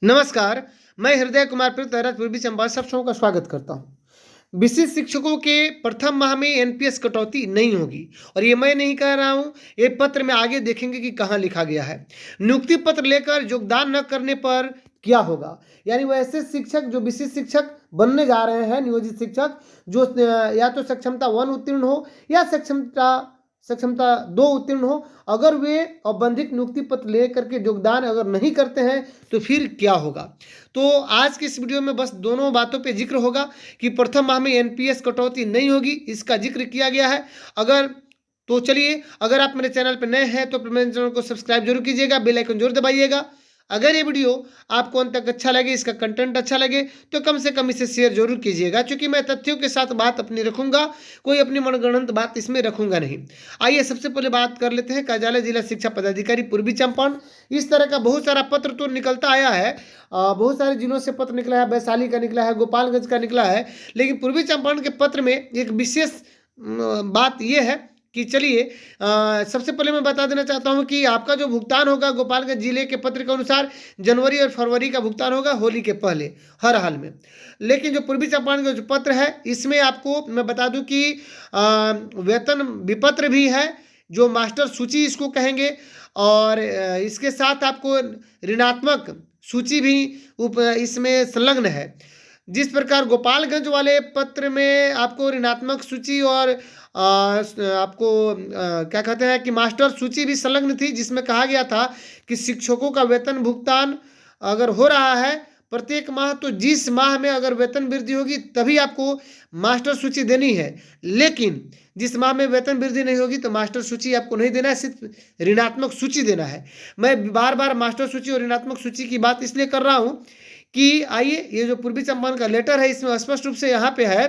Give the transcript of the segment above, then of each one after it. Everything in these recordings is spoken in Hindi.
नमस्कार। मैं हृदय कुमार पृथ्वीराज पूर्वी चंपारण सब सबों का स्वागत करता हूं। विशिष्ट शिक्षकों के प्रथम माह में एनपीएस कटौती नहीं होगी और ये मैं नहीं कह रहा हूं, ये पत्र में आगे देखेंगे कि कहां लिखा गया है। नियुक्ति पत्र लेकर योगदान न करने पर क्या होगा, यानी वो ऐसे शिक्षक जो विशिष्ट शिक्षक बनने जा रहे हैं, नियोजित शिक्षक जो या तो सक्षमता 1 उत्तीर्ण हो या सक्षमता 2 उत्तीर्ण हो, अगर वे औपबंधिक नियुक्ति पत्र लेकर के योगदान अगर नहीं करते हैं तो फिर क्या होगा। तो आज की इस वीडियो में बस दोनों बातों पे जिक्र होगा कि प्रथम माह में एनपीएस कटौती नहीं होगी, इसका जिक्र किया गया है। चलिए, अगर आप मेरे चैनल पर नए हैं तो मेरे चैनल को सब्सक्राइब जरूर कीजिएगा, बेल आइकन जरूर दबाइएगा। अगर ये वीडियो आपको अंत तक अच्छा लगे, इसका कंटेंट अच्छा लगे, तो कम से कम इसे शेयर जरूर कीजिएगा, क्योंकि मैं तथ्यों के साथ बात अपनी रखूंगा, कोई अपनी मनगढ़ंत बात इसमें रखूंगा नहीं। आइए सबसे पहले बात कर लेते हैं कार्यालय जिला शिक्षा पदाधिकारी पूर्वी चंपारण। इस तरह का बहुत सारा पत्र तो निकलता आया है, बहुत सारे जिलों से पत्र निकला है, वैशाली का निकला है, गोपालगंज का निकला है, लेकिन पूर्वी चंपारण के पत्र में एक विशेष बात यह है कि चलिए, सबसे पहले मैं बता देना चाहता हूं कि आपका जो भुगतान होगा गोपालगंज जिले के पत्र के अनुसार जनवरी और फरवरी का भुगतान होगा होली के पहले हर हाल में। लेकिन जो पूर्वी चंपारण का जो पत्र है इसमें आपको मैं बता दूं कि वेतन विपत्र भी है, जो मास्टर सूची इसको कहेंगे, और इसके साथ आपको ऋणात्मक सूची भी इसमें संलग्न है। जिस प्रकार गोपालगंज वाले पत्र में आपको ऋणात्मक सूची और आपको क्या कहते हैं कि मास्टर सूची भी संलग्न थी, जिसमें कहा गया था कि शिक्षकों का वेतन भुगतान अगर हो रहा है प्रत्येक माह, तो जिस माह में अगर वेतन वृद्धि होगी तभी आपको मास्टर सूची देनी है। लेकिन जिस माह में वेतन वृद्धि नहीं होगी तो मास्टर सूची आपको नहीं देना है, सिर्फ ऋणात्मक सूची देना है। मैं बार बार मास्टर सूची और ऋणात्मक सूची की बात इसलिए कर रहा हूं कि आइए, ये जो पूर्वी चंपारण का लेटर है इसमें स्पष्ट रूप से यहाँ पे है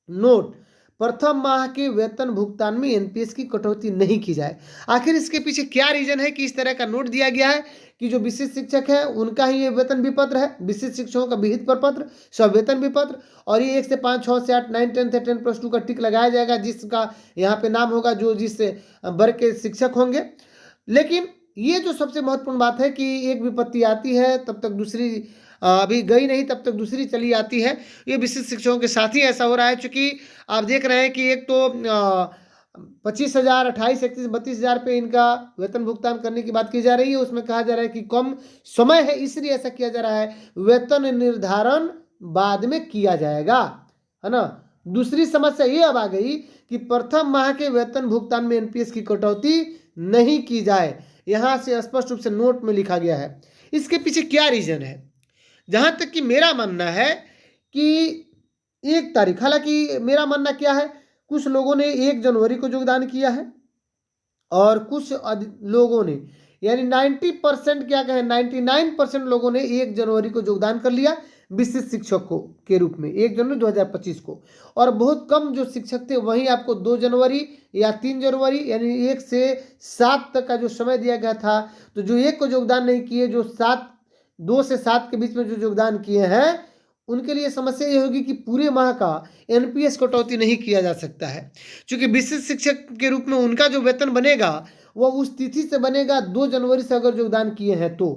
नोट, प्रथम माह के वेतन भुगतान में एनपीएस की कटौती नहीं की जाए। आखिर इसके पीछे क्या रीजन है कि इस तरह का नोट दिया गया है कि जो विशिष्ट शिक्षक है उनका ही ये वेतन विपत्र है, विशिष्ट शिक्षकों का विहित प्रपत्र सब वेतन विपत्र, और ये 1 से 5, 6 से 8, 9, 10 से 10+2 का टिक लगाया जाएगा, जिसका यहाँ पे नाम होगा जो जिस वर्ग के शिक्षक होंगे। लेकिन ये जो सबसे महत्वपूर्ण बात है कि एक विपत्ति आती है तब तक दूसरी अभी गई नहीं, तब तक दूसरी चली आती है। ये विशिष्ट शिक्षकों के साथ ही ऐसा हो रहा है, चूंकि आप देख रहे हैं कि एक तो 25,000, 28, 31, 32,000 पे इनका वेतन भुगतान करने की बात की जा रही है। उसमें कहा जा रहा है कि कम समय है इसलिए ऐसा किया जा रहा है, वेतन निर्धारण बाद में किया जाएगा, है ना। दूसरी समस्या ये अब आ गई कि प्रथम माह के वेतन भुगतान में एनपीएस की कटौती नहीं की जाए, यहां से स्पष्ट रूप से नोट में लिखा गया है। इसके पीछे क्या रीजन है? जहां तक कि मेरा मानना है कि 1 तारीख, हालांकि मेरा मानना क्या है, कुछ लोगों ने 1 जनवरी को योगदान किया है और कुछ लोगों ने, यानी 90% क्या कहें, 99% लोगों ने 1 जनवरी को योगदान कर लिया विशिष्ट शिक्षक को के रूप में 1 जनवरी 2025 को, और बहुत कम जो शिक्षक थे वहीं आपको 2 जनवरी या 3 जनवरी यानी 1 से 7 तक का जो समय दिया गया था। तो जो 1 को योगदान नहीं किए, जो 2 से 7 के बीच में जो योगदान किए हैं, उनके लिए समस्या ये होगी कि पूरे माह का एनपीएस कटौती नहीं किया जा सकता है, क्योंकि विशिष्ट शिक्षक के रूप में उनका जो वेतन बनेगा वो उस तिथि से बनेगा 2 जनवरी से अगर योगदान किए हैं तो।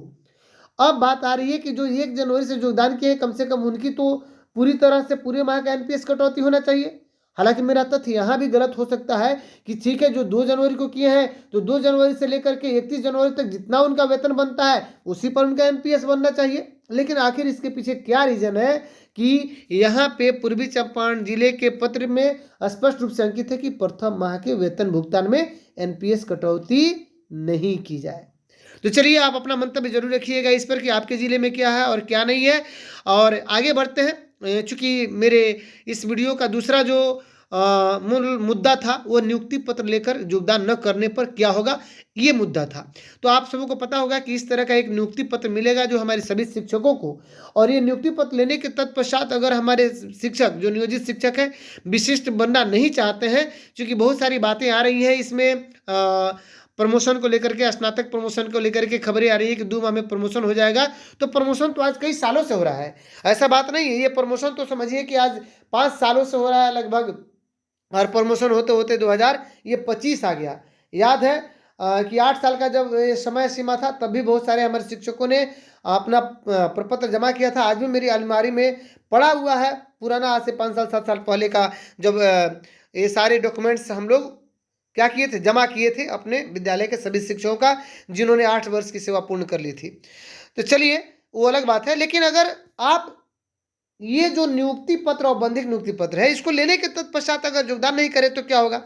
अब बात आ रही है कि जो 1 जनवरी से योगदान किए हैं, कम से कम उनकी तो पूरी तरह से पूरे माह का एनपीएस कटौती होना चाहिए। हालांकि मेरा तथ्य यहाँ भी गलत हो सकता है कि ठीक है, जो 2 जनवरी को किए हैं तो 2 जनवरी से लेकर के 31 जनवरी तक जितना उनका वेतन बनता है उसी पर उनका एनपीएस बनना चाहिए। लेकिन आखिर इसके पीछे क्या रीजन है कि यहाँ पे पूर्वी चंपारण जिले के पत्र में स्पष्ट रूप से अंकित है कि प्रथम माह के वेतन भुगतान में एनपीएस कटौती नहीं की जाए। तो चलिए, आप अपना मंतव्य जरूर रखिएगा इस पर कि आपके जिले में क्या है और क्या नहीं है, और आगे बढ़ते हैं। चूंकि मेरे इस वीडियो का दूसरा जो मूल मुद्दा था वो नियुक्ति पत्र लेकर योगदान न करने पर क्या होगा, ये मुद्दा था। तो आप सबों को पता होगा कि इस तरह का एक नियुक्ति पत्र मिलेगा जो हमारे सभी शिक्षकों को, और ये नियुक्ति पत्र लेने के तत्पश्चात अगर हमारे शिक्षक जो नियोजित शिक्षक हैं विशिष्ट बनना नहीं चाहते हैं, क्योंकि बहुत सारी बातें आ रही हैं इसमें, प्रमोशन को लेकर के, स्नातक प्रमोशन को लेकर के खबरें आ रही है कि 2 माह में प्रमोशन हो जाएगा। तो प्रमोशन तो आज कई सालों से हो रहा है, ऐसा बात नहीं है। ये प्रमोशन तो समझिए कि आज 5 सालों से हो रहा है लगभग, और प्रमोशन होते होते 2025 आ गया। याद है कि 8 साल का जब ये समय सीमा था तब भी बहुत सारे हमारे शिक्षकों ने अपना प्रपत्र जमा किया था। आज भी मेरी अलमारी में पड़ा हुआ है पुराना, आज से 5 साल 7 साल पहले का, जब ये सारे डॉक्यूमेंट्स हम लोग क्या किए थे, जमा किए थे अपने विद्यालय के सभी शिक्षकों का, जिन्होंने 8 वर्ष की सेवा पूर्ण कर ली थी। तो चलिए वो अलग बात है। लेकिन अगर आप ये जो नियुक्ति पत्र, औपबंधिक नियुक्ति पत्र है, इसको लेने के तत्पश्चात अगर योगदान नहीं करें तो क्या होगा?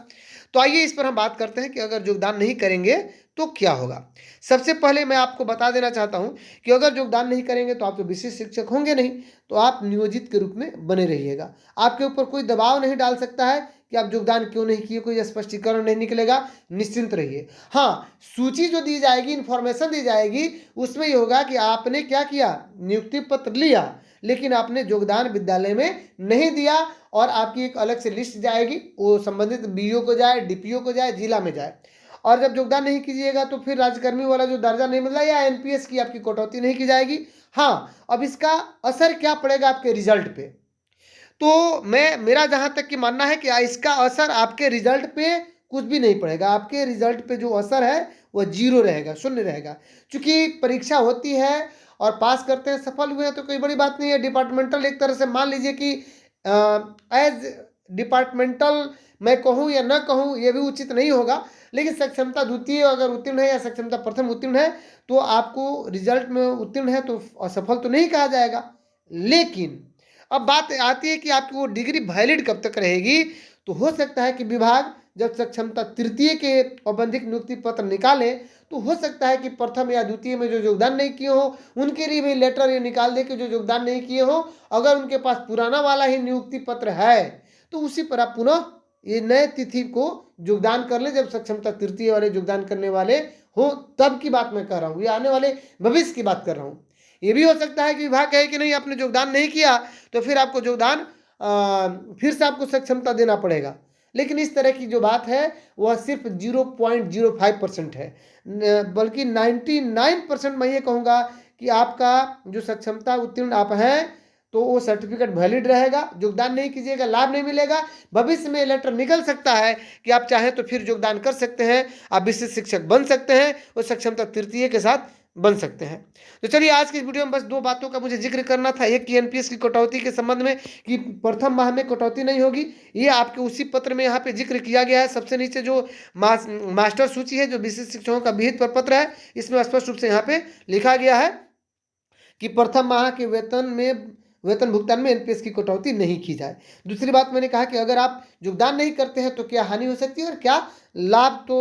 तो आइए इस पर हम बात करते हैं कि अगर योगदान नहीं करेंगे तो क्या होगा। सबसे पहले मैं आपको बता देना चाहता हूं कि अगर योगदान नहीं करेंगे तो आप तो विशिष्ट शिक्षक होंगे नहीं, तो आप नियोजित के रूप में बने रहिएगा। आपके ऊपर कोई दबाव नहीं डाल सकता है कि आप योगदान क्यों नहीं किए, कोई स्पष्टीकरण नहीं निकलेगा, निश्चिंत रहिए। हाँ, सूची जो दी जाएगी, इंफॉर्मेशन दी जाएगी, उसमें ये होगा कि आपने क्या किया, नियुक्ति पत्र लिया लेकिन आपने योगदान विद्यालय में नहीं दिया, और आपकी एक अलग से लिस्ट जाएगी, वो संबंधित बीओ को जाए, डीपीओ को जाए, जिला में जाए। और जब योगदान नहीं कीजिएगा तो फिर राज्यकर्मी वाला जो दर्जा नहीं मिल रहा, या एनपीएस की आपकी कटौती नहीं की जाएगी। हाँ, अब इसका असर क्या पड़ेगा आपके रिजल्ट पे? तो मेरा जहां तक कि मानना है कि इसका असर आपके रिजल्ट पे कुछ भी नहीं पड़ेगा। आपके रिजल्ट पे जो असर है वह 0 रहेगा, शून्य रहेगा। क्योंकि परीक्षा होती है और पास करते हैं, सफल हुए हैं तो कोई बड़ी बात नहीं है। डिपार्टमेंटल एक तरह से मान लीजिए कि एज डिपार्टमेंटल मैं कहूँ या ना कहूँ ये भी उचित नहीं होगा, लेकिन सक्षमता द्वितीय अगर उत्तीर्ण है या सक्षमता प्रथम उत्तीर्ण है तो आपको रिजल्ट में उत्तीर्ण है तो असफल तो नहीं कहा जाएगा। लेकिन अब बात आती है कि आपकी वो डिग्री वैलिड कब तक रहेगी। तो हो सकता है कि विभाग जब सक्षमता तृतीय के औपबंधिक नियुक्ति पत्र निकाले तो हो सकता है कि प्रथम या द्वितीय में जो योगदान नहीं किए हो उनके लिए भी लेटर ये निकाल दे कि जो योगदान नहीं किए हो, अगर उनके पास पुराना वाला ही नियुक्ति पत्र है तो उसी पर आप पुनः ये नए तिथि को योगदान कर ले, जब सक्षमता तृतीय वाले योगदान करने वाले हो तब की बात मैं कर रहा हूँ, ये आने वाले भविष्य की बात कर रहा हूँ। ये भी हो सकता है कि विभाग कहे कि नहीं आपने योगदान नहीं किया तो फिर आपको योगदान फिर से आपको सक्षमता देना पड़ेगा। लेकिन इस तरह की जो बात है वह सिर्फ 0.05% है, बल्कि 99% मैं ये कहूँगा कि आपका जो सक्षमता उत्तीर्ण आप हैं तो वो सर्टिफिकेट वैलिड रहेगा। योगदान नहीं कीजिएगा, लाभ नहीं मिलेगा। भविष्य में लेटर निकल सकता है कि आप चाहें तो फिर योगदान कर सकते हैं, आप विशिष्ट शिक्षक बन सकते हैं और सक्षमता तृतीय के साथ बन सकते हैं। तो चलिए आज की इस वीडियो में बस 2 बातों का मुझे जिक्र करना था। एक कि एनपीएस की कटौती के संबंध में कि प्रथम माह में कटौती नहीं होगी, ये आपके उसी पत्र में यहाँ पे जिक्र किया गया है। सबसे नीचे जो मास्टर सूची है, जो विशिष्ट शिक्षकों का विहित प्रपत्र है, इसमें स्पष्ट रूप से यहाँ पे लिखा गया है कि प्रथम माह के वेतन भुगतान में एनपीएस की कटौती नहीं की जाए। दूसरी बात मैंने कहा कि अगर आप योगदान नहीं करते हैं तो क्या हानि हो सकती है और क्या लाभ तो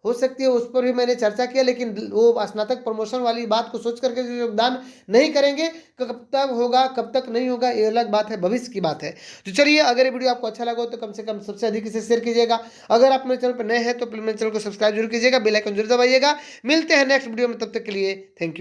हो सकती है, उस पर भी मैंने चर्चा किया। लेकिन वो स्नातक प्रमोशन वाली बात को सोच करके जो योगदान नहीं करेंगे कब तक होगा कब तक नहीं होगा ये अलग बात है, भविष्य की बात है। तो चलिए, अगर ये वीडियो आपको अच्छा लगा हो तो कम से कम सबसे अधिक इसे शेयर कीजिएगा। अगर आप मेरे चैनल पर नए हैं तो प्लीज मेरे चैनल को सब्सक्राइब जरूर कीजिएगा, बेल आइकन जरूर दबाइएगा। मिलते हैं नेक्स्ट वीडियो में, तब तक के लिए थैंक यू।